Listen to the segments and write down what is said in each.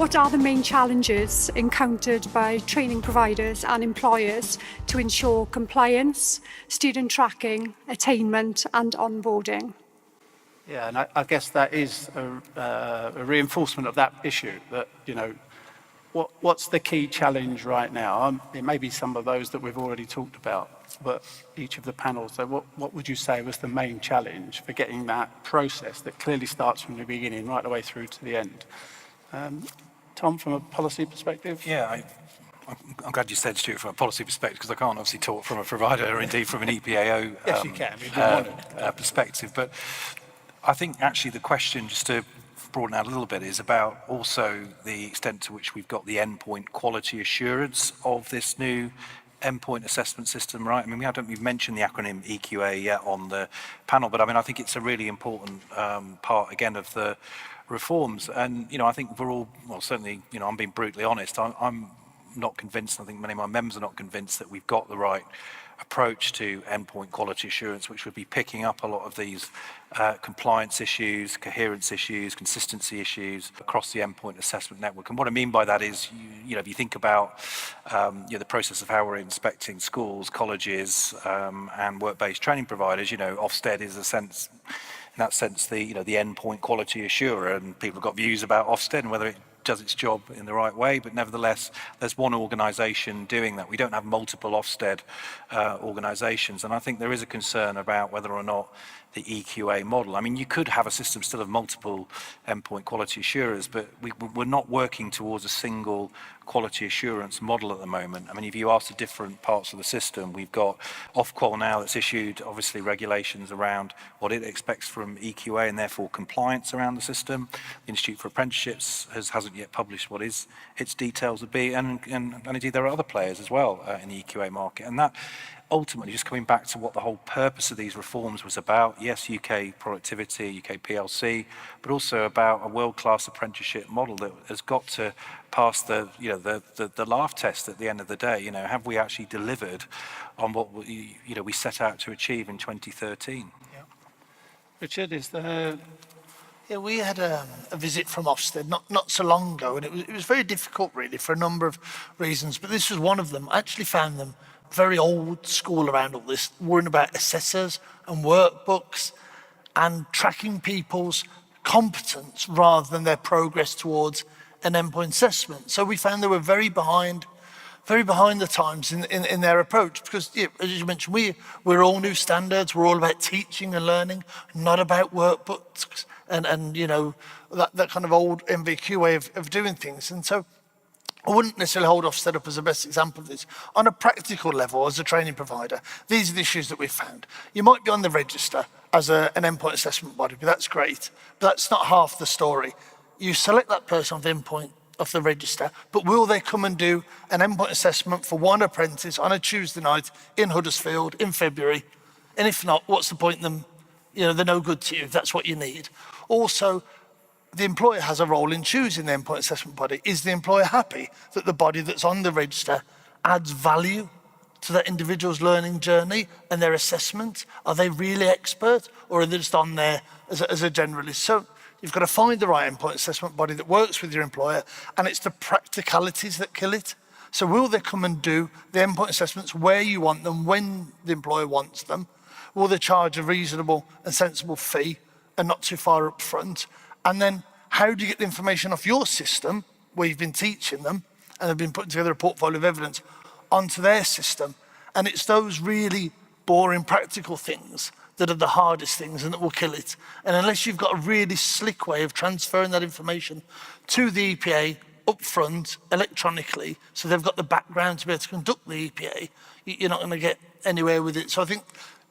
what are the main challenges encountered by training providers and employers to ensure compliance, student tracking, attainment and onboarding? Yeah, and I guess that is a reinforcement of that issue, that, you know, what's the key challenge right now? It may be some of those that we've already talked about, but each of the panels, so what would you say was the main challenge for getting that process that clearly starts from the beginning right the way through to the end? Tom, from a policy perspective? Yeah, I'm glad you said, Stuart, from a policy perspective, because I can't obviously talk from a provider or indeed from an EPAO Yes, you can. Perspective. But I think actually the question, just to broaden out a little bit, is about also the extent to which we've got the endpoint quality assurance of this new endpoint assessment system, right? I mean, we've mentioned the acronym EQA yet on the panel, but I mean, I think it's a really important part, again, of the reforms. And, you know, I think we're all, well, certainly, you know, I'm being brutally honest, I'm not convinced, I think many of my members are not convinced that we've got the right approach to endpoint quality assurance, which would be picking up a lot of these compliance issues, coherence issues, consistency issues across the endpoint assessment network. And what I mean by that is, you know, if you think about the process of how we're inspecting schools, colleges, and work-based training providers, you know, Ofsted is in that sense, the endpoint quality assurer, and people have got views about Ofsted and whether it does its job in the right way, but nevertheless, there's one organisation doing that. We don't have multiple Ofsted organisations, and I think there is a concern about whether or not the EQA model. I mean, you could have a system still of multiple endpoint quality assurers, but we're not working towards a single quality assurance model at the moment. I mean, if you ask the different parts of the system, we've got Ofqual now that's issued, obviously, regulations around what it expects from EQA and therefore compliance around the system. The Institute for Apprenticeships hasn't yet published what its details would be, and indeed there are other players as well in the EQA market. And that ultimately, just coming back to what the whole purpose of these reforms was about, yes, UK productivity, UK PLC, but also about a world-class apprenticeship model that has got to pass the laugh test at the end of the day. You know, have we actually delivered on what we set out to achieve in 2013? Yeah. Richard, is there? Yeah, we had a visit from Ofsted not so long ago, and it was very difficult, really, for a number of reasons, but this was one of them. I actually found them very old school around all this, worrying about assessors and workbooks and tracking people's competence rather than their progress towards an endpoint assessment. So we found they were very behind the times in their approach, because, yeah, as you mentioned, we're all new standards, we're all about teaching and learning, not about workbooks and you know, that kind of old MVQ way of doing things. And so I wouldn't necessarily hold Ofsted up as the best example of this. On a practical level, as a training provider, these are the issues that we've found. You might be on the register as an endpoint assessment body, but that's great. But that's not half the story. You select that person off the endpoint of the register, but will they come and do an endpoint assessment for one apprentice on a Tuesday night in Huddersfield in February? And if not, what's the point in them? You know, they're no good to you if that's what you need. Also, the employer has a role in choosing the endpoint assessment body. Is the employer happy that the body that's on the register adds value to that individual's learning journey and their assessment? Are they really expert, or are they just on there as a generalist? So you've got to find the right endpoint assessment body that works with your employer, and it's the practicalities that kill it. So will they come and do the endpoint assessments where you want them, when the employer wants them? Will they charge a reasonable and sensible fee and not too far up front? And then how do you get the information off your system, where you've been teaching them and have been putting together a portfolio of evidence, onto their system? And it's those really boring practical things that are the hardest things and that will kill it. And unless you've got a really slick way of transferring that information to the EPA up front electronically, so they've got the background to be able to conduct the EPA, you're not going to get anywhere with it. So I think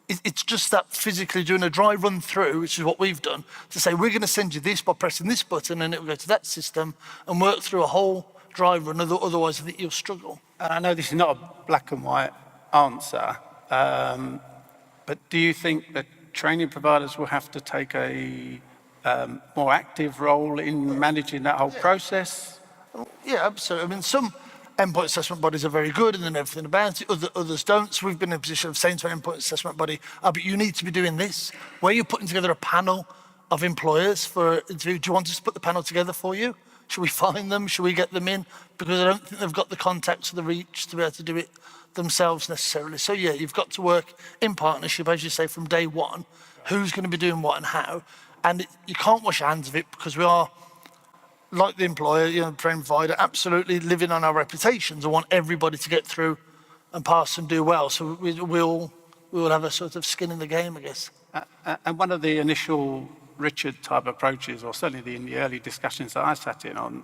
it's just that physically doing a dry run through, which is what we've done, to say we're going to send you this by pressing this button, and it will go to that system and work through a whole dry run. Otherwise, I think you'll struggle. And I know this is not a black and white answer, but do you think that training providers will have to take a more active role in managing that whole process? Yeah, absolutely. I mean, some endpoint assessment bodies are very good and then everything about it, others don't. So we've been in a position of saying to an endpoint assessment body, but you need to be doing this. Where you're putting together a panel of employers for interview, do you want us to put the panel together for you? Should we find them? Should we get them in? Because I don't think they've got the contacts or the reach to be able to do it themselves necessarily. So yeah, you've got to work in partnership, as you say, from day one. Who's going to be doing what and how? And you can't wash your hands of it, because we are, like the employer, training provider, absolutely living on our reputations and want everybody to get through and pass and do well. So we will have a sort of skin in the game, I guess. And one of the initial Richard type approaches, or certainly in the early discussions that I sat in on,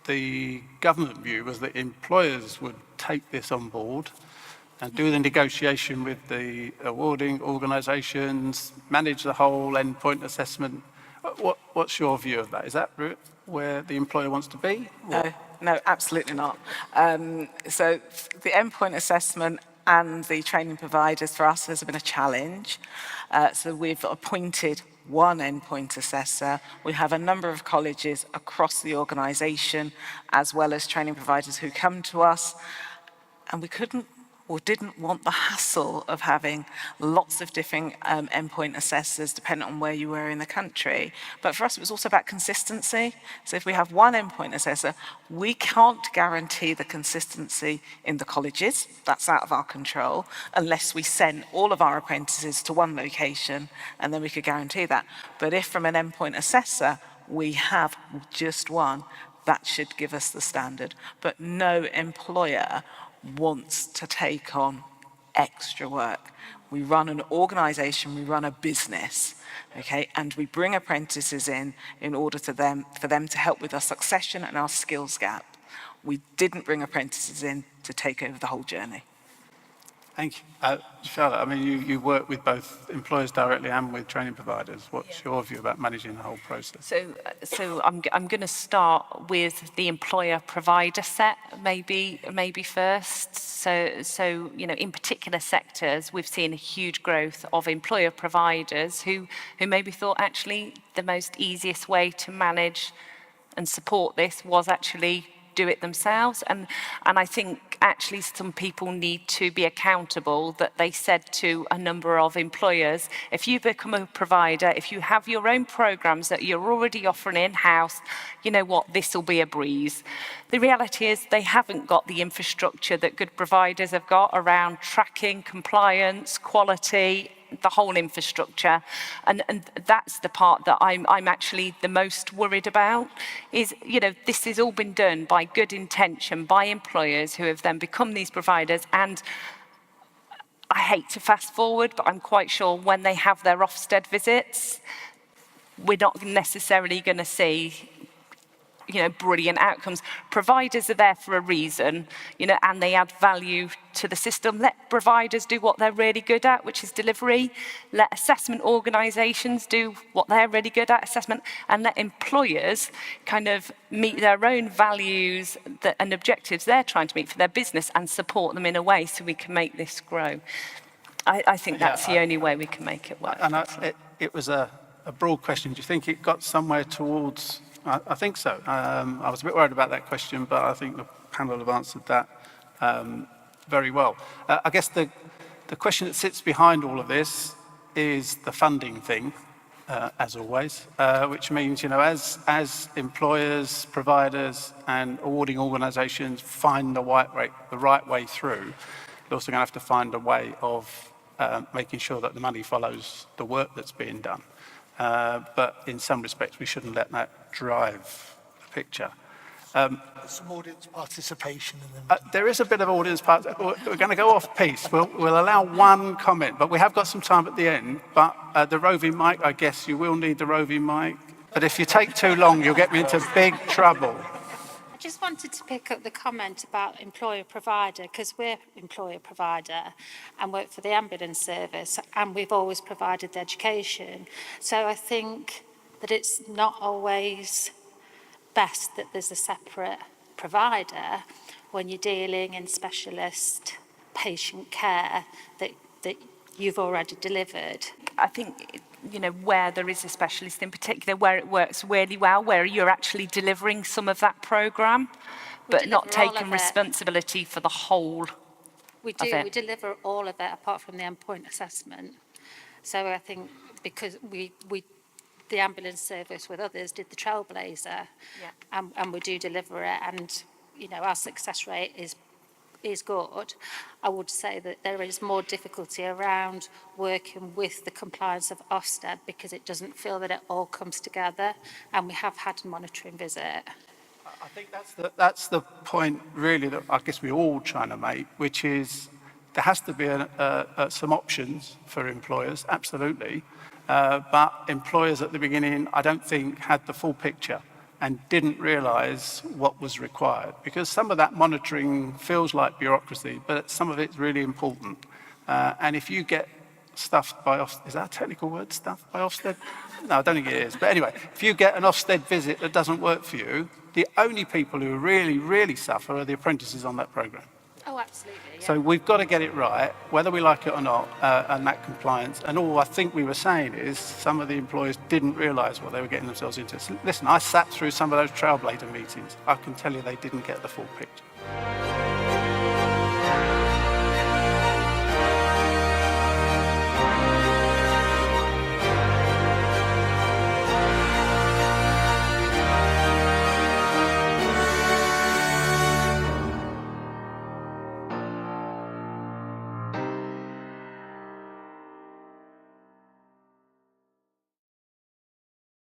the government view was that employers would take this on board and do the negotiation with the awarding organisations, manage the whole endpoint assessment. What's your view of that? Is that where the employer wants to be? No, absolutely not. So the endpoint assessment and the training providers for us has been a challenge. So we've appointed one endpoint assessor. We have a number of colleges across the organisation, as well as training providers who come to us, and we couldn't or didn't want the hassle of having lots of different endpoint assessors depending on where you were in the country. But for us, it was also about consistency. So if we have one endpoint assessor, we can't guarantee the consistency in the colleges. That's out of our control, unless we send all of our apprentices to one location, and then we could guarantee that. But if from an endpoint assessor, we have just one, that should give us the standard. But no employer wants to take on extra work. We run an organisation, we run a business, okay, and we bring apprentices in order for them to help with our succession and our skills gap. We didn't bring apprentices in to take over the whole journey. Thank you. Charlotte, I mean, you work with both employers directly and with training providers. What's your view about managing the whole process? So I'm going to start with the employer provider set, maybe first. So in particular sectors, we've seen a huge growth of employer providers who maybe thought actually the most easiest way to manage and support this was actually do it themselves. And I think actually some people need to be accountable, that they said to a number of employers, if you become a provider, if you have your own programs that you're already offering in-house, you know what, this will be a breeze. The reality is they haven't got the infrastructure that good providers have got around tracking, compliance, quality, the whole infrastructure, and that's the part that I'm actually the most worried about. Is this has all been done by good intention by employers who have then become these providers, and I hate to fast forward, but I'm quite sure when they have their Ofsted visits, we're not necessarily going to see brilliant outcomes. Providers are there for a reason, and they add value to the system. Let providers do what they're really good at, which is delivery. Let assessment organisations do what they're really good at, assessment, and let employers kind of meet their own values and objectives they're trying to meet for their business, and support them in a way so we can make this grow. I think that's the only way we can make it work. And it was a broad question. Do you think it got somewhere towards... I think so. I was a bit worried about that question, but I think the panel have answered that very well. I guess the question that sits behind all of this is the funding thing, as always, which means, as employers, providers, and awarding organisations find the right way through, they're also going to have to find a way of making sure that the money follows the work that's being done. But in some respects, we shouldn't let that drive the picture. Some audience participation in them. There is a bit of audience participation. We're going to go off piece. We'll allow one comment, but we have got some time at the end. But the roving mic, I guess you will need the roving mic. But if you take too long, you'll get me into big trouble. I just wanted to pick up the comment about employer-provider, because we're employer-provider and work for the ambulance service, and we've always provided the education. So I think that it's not always best that there's a separate provider when you're dealing in specialist patient care that you've already delivered. I think where there is a specialist in particular, where it works really well, where you're actually delivering some of that programme, but not taking responsibility for the whole. We deliver all of it apart from the endpoint assessment. So I think because we the ambulance service with others did the Trailblazer, and we do deliver it, and you know our success rate is good. I would say that there is more difficulty around working with the compliance of Ofsted because it doesn't feel that it all comes together, and we have had a monitoring visit. I think that's the point really that I guess we're all trying to make, which is there has to be some options for employers, absolutely, but employers at the beginning I don't think had the full picture and didn't realise what was required, because some of that monitoring feels like bureaucracy, but some of it's really important. And if you get stuffed by Ofsted, is that a technical word, stuffed by Ofsted? No, I don't think it is. But anyway, if you get an Ofsted visit that doesn't work for you, the only people who really, really suffer are the apprentices on that programme. Oh, absolutely. Yeah. So we've got to get it right, whether we like it or not, and that compliance. And all I think we were saying is some of the employers didn't realise what they were getting themselves into. Listen, I sat through some of those Trailblazer meetings. I can tell you they didn't get the full picture.